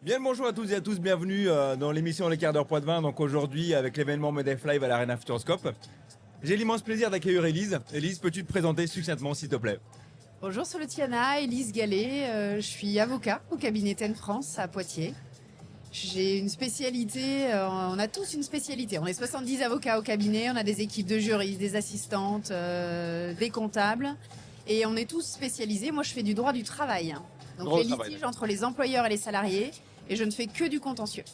Bien le bonjour à toutes et à tous, bienvenue dans l'émission Les Quarts d'heure Poitvin. Donc aujourd'hui avec l'événement Medef Live à l'Arena Futuroscope. J'ai l'immense plaisir d'accueillir Élise. Élise, peux-tu te présenter succinctement s'il te plaît? Bonjour Solutiana, Élise Gallet, je suis avocat au cabinet Ten France à Poitiers. J'ai une spécialité, on a tous une spécialité, on est 70 avocats au cabinet, on a des équipes de juristes, des assistantes, des comptables et on est tous spécialisés. Moi je fais du droit du travail, donc Droit les du travail, litiges entre les employeurs et les salariés et je ne fais que du contentieux.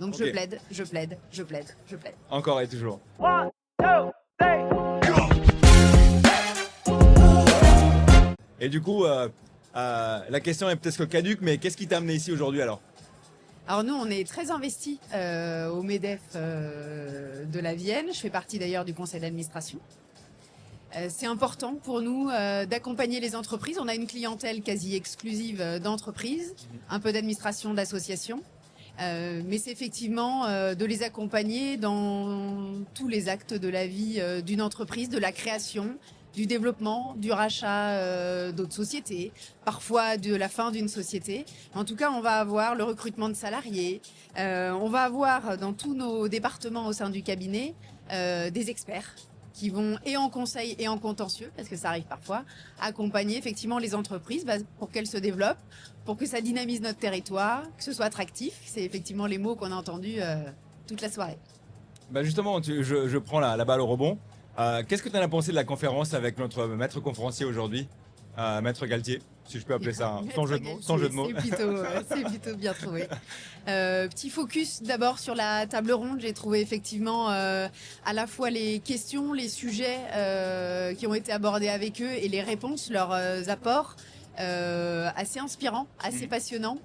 Donc Ok. je plaide, je plaide, je plaide, je plaide. Encore et toujours. Et du coup, la question est peut-être caduque, mais qu'est-ce qui t'a amené ici aujourd'hui alors? Alors nous, on est très investis au MEDEF de la Vienne. Je fais partie d'ailleurs du conseil d'administration. C'est important pour nous d'accompagner les entreprises. On a une clientèle quasi exclusive d'entreprises, un peu d'administration, d'associations. Mais c'est effectivement de les accompagner dans tous les actes de la vie d'une entreprise, de la création, du développement, du rachat d'autres sociétés, parfois de la fin d'une société. En tout cas, on va avoir le recrutement de salariés. On va avoir dans tous nos départements au sein du cabinet des experts qui vont, et en conseil et en contentieux, parce que ça arrive parfois, accompagner effectivement les entreprises pour qu'elles se développent, pour que ça dynamise notre territoire, que ce soit attractif. C'est effectivement les mots qu'on a entendus toute la soirée. Bah justement, je prends la balle au rebond. Qu'est-ce que tu en as pensé de la conférence avec notre maître conférencier aujourd'hui, Maître Galtier, si je peux appeler ça, sans jeu de mots, sans jeu de mots. C'est plutôt bien trouvé. Petit focus d'abord sur la table ronde. J'ai trouvé effectivement à la fois les questions, les sujets qui ont été abordés avec eux et les réponses, leurs apports assez inspirants, assez passionnants.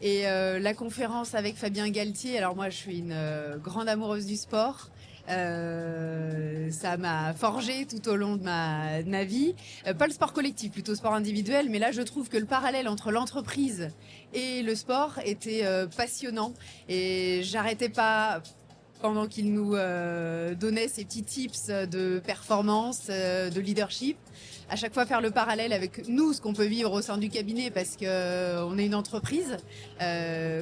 Et la conférence avec Fabien Galtier, alors moi je suis une grande amoureuse du sport. Ça m'a forgé tout au long de ma vie. Pas le sport collectif, plutôt sport individuel. Mais là, je trouve que le parallèle entre l'entreprise et le sport était passionnant. Et j'arrêtais pas, pendant qu'il nous donnait ses petits tips de performance, de leadership, à chaque fois faire le parallèle avec nous, ce qu'on peut vivre au sein du cabinet, parce que on est une entreprise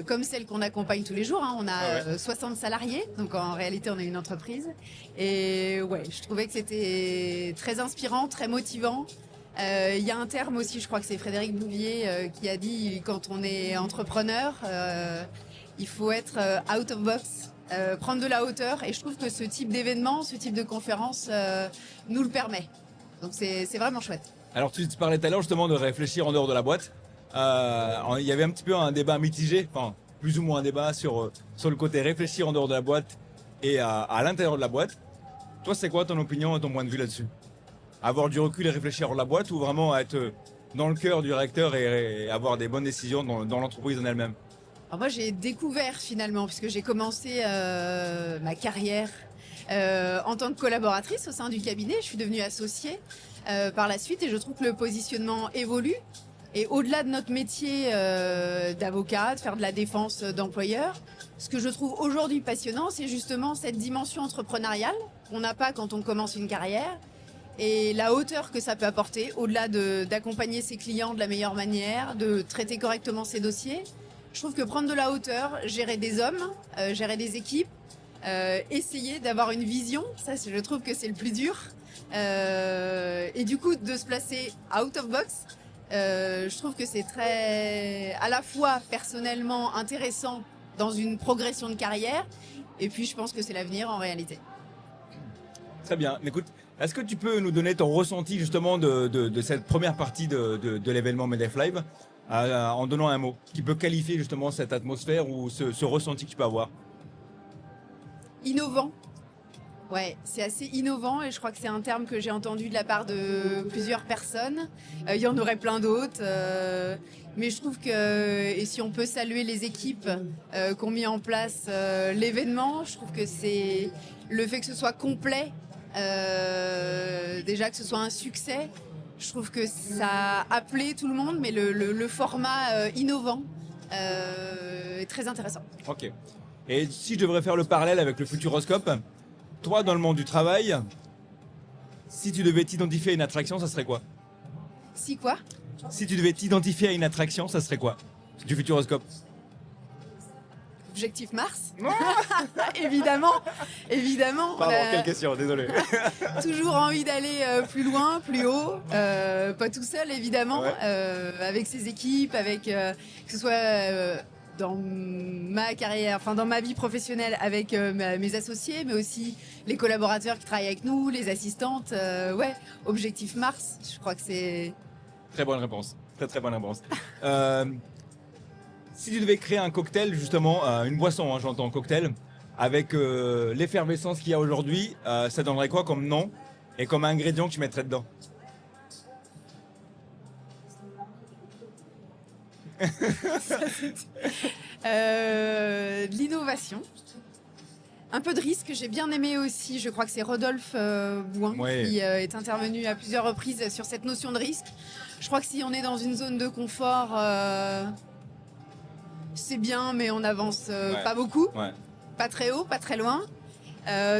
comme celle qu'on accompagne tous les jours. Hein. On a 60 salariés, donc en réalité on est une entreprise. Et ouais, je trouvais que c'était très inspirant, très motivant. Il y a un terme aussi, je crois que c'est Frédéric Bouvier qui a dit, quand on est entrepreneur, il faut être out of box. Prendre de la hauteur, et je trouve que ce type d'événement, ce type de conférence nous le permet. Donc c'est vraiment chouette. Alors tu parlais tout à l'heure justement de réfléchir en dehors de la boîte. Il y avait un petit peu un débat mitigé, enfin plus ou moins un débat sur le côté réfléchir en dehors de la boîte et à l'intérieur de la boîte. Toi, c'est quoi ton opinion et ton point de vue là-dessus? Avoir du recul et réfléchir hors de la boîte, ou vraiment être dans le cœur du réacteur et avoir des bonnes décisions dans l'entreprise en elle-même? Alors moi j'ai découvert finalement, puisque j'ai commencé ma carrière en tant que collaboratrice au sein du cabinet, je suis devenue associée par la suite, et je trouve que le positionnement évolue. Et au-delà de notre métier d'avocat, de faire de la défense d'employeurs, ce que je trouve aujourd'hui passionnant, c'est justement cette dimension entrepreneuriale qu'on n'a pas quand on commence une carrière, et la hauteur que ça peut apporter, au-delà d'accompagner ses clients de la meilleure manière, de traiter correctement ses dossiers. Je trouve que prendre de la hauteur, gérer des hommes, gérer des équipes, essayer d'avoir une vision, ça je trouve que c'est le plus dur. Et du coup, de se placer out of box, je trouve que c'est très, à la fois personnellement intéressant dans une progression de carrière, et puis je pense que c'est l'avenir en réalité. Très bien. Écoute, est-ce que tu peux nous donner ton ressenti justement de cette première partie de l'événement Medef Live en donnant un mot qui peut qualifier justement cette atmosphère ou ce ressenti que tu peux avoir? Innovant. Ouais, c'est assez innovant, et je crois que c'est un terme que j'ai entendu de la part de plusieurs personnes. Il y en aurait plein d'autres, mais je trouve que, et si on peut saluer les équipes qui ont mis en place l'événement, je trouve que c'est le fait que ce soit complet, déjà que ce soit un succès. Je trouve que ça a appelé tout le monde, mais le format innovant est très intéressant. Ok. Et si je devrais faire le parallèle avec le Futuroscope, toi dans le monde du travail, si tu devais t'identifier à une attraction, ça serait quoi? Si quoi? Si tu devais t'identifier à une attraction, ça serait quoi du Futuroscope? Objectif Mars. Évidemment, évidemment. Pardon, quelle question, désolé. Toujours envie d'aller plus loin, plus haut. Pas tout seul, évidemment. Ouais. Avec ses équipes, avec que ce soit dans ma carrière, enfin dans ma vie professionnelle avec mes associés, mais aussi les collaborateurs qui travaillent avec nous, les assistantes. Ouais, Objectif Mars, je crois que c'est... Très bonne réponse. Très très bonne réponse. Si tu devais créer un cocktail, justement, une boisson, hein, j'entends cocktail, avec l'effervescence qu'il y a aujourd'hui, ça donnerait quoi comme nom et comme ingrédient que tu mettrais dedans? De l'innovation. Un peu de risque, j'ai bien aimé aussi, je crois que c'est Rodolphe Bouin Ouais. qui est intervenu à plusieurs reprises sur cette notion de risque. Je crois que si on est dans une zone de confort, c'est bien, mais on avance Ouais. pas beaucoup, Ouais. pas très haut, pas très loin.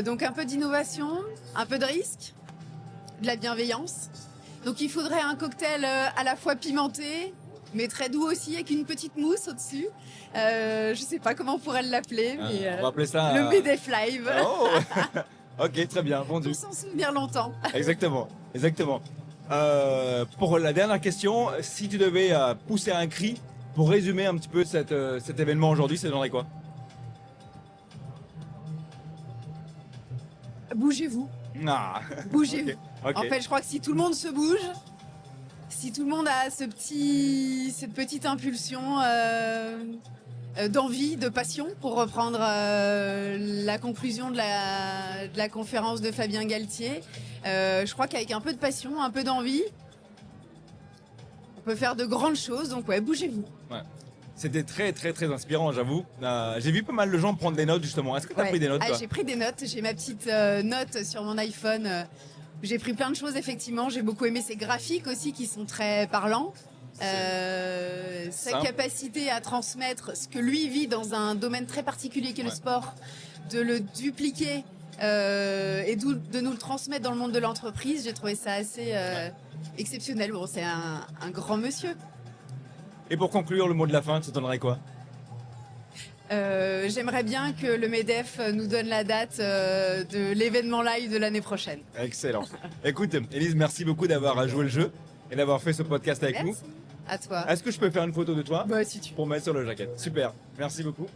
Donc un peu d'innovation, un peu de risque, de la bienveillance. Donc il faudrait un cocktail à la fois pimenté, mais très doux aussi, avec une petite mousse au-dessus. Je sais pas comment on pourrait l'appeler, mais On va appeler ça... le MEDEF Live, Oh ok, très bien, vendu. pour s'en souvenir longtemps. Exactement, exactement. Pour la dernière question, si tu devais pousser un cri pour résumer un petit peu cet événement aujourd'hui, ça donnerait quoi? Bougez-vous, Ah, bougez-vous. ok. En fait, je crois que si tout le monde se bouge, si tout le monde a cette petite impulsion d'envie, de passion, pour reprendre la conclusion de la conférence de Fabien Galtier, je crois qu'avec un peu de passion, un peu d'envie, on peut faire de grandes choses. Donc ouais, bougez-vous. C'était très très très inspirant, j'avoue. J'ai vu pas mal de gens prendre des notes justement. Est-ce que tu as Ouais. pris des notes toi? J'ai pris des notes, j'ai ma petite note sur mon iPhone. J'ai pris plein de choses effectivement, j'ai beaucoup aimé ces graphiques aussi qui sont très parlants. Sa simple. capacité à transmettre ce que lui vit dans un domaine très particulier qu'est le sport, de le dupliquer et de nous le transmettre dans le monde de l'entreprise, j'ai trouvé ça assez exceptionnel. Bon, c'est un grand monsieur. Et pour conclure, le mot de la fin, ça donnerait quoi? J'aimerais bien que le MEDEF nous donne la date de l'événement live de l'année prochaine. Excellent. Écoute, Élise, merci beaucoup d'avoir joué le jeu et d'avoir fait ce podcast avec Merci. À toi. nous. Est-ce que je peux faire une photo de toi Bah, si tu pour mettre sur le jacket? Super, merci beaucoup.